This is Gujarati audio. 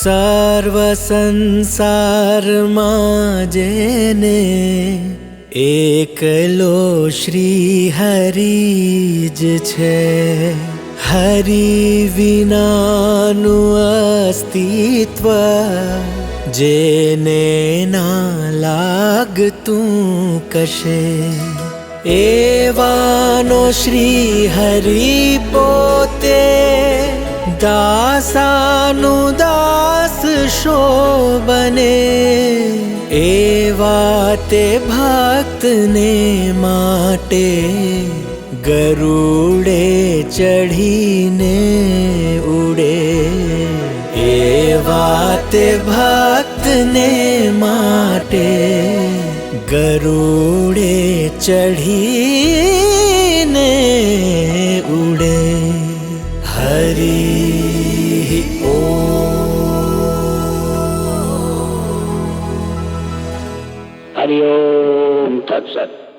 સર્વ સંસારમાં જેને એકલો શ્રી હરિ જ છે, હરિ વિનાનું અસ્તિત્વ જેને ના લાગતું કશે, એવાનો શ્રી હરિ પોતે દાસાનું દાસ શો બને, એવા તે ભક્તને માટે ગરુડે ચઢીને ઉડે, એવા તે ભક્તને માટે ગરુડે ચઢીને ઉડે. હરિ હરિ ઓમ તત્સત.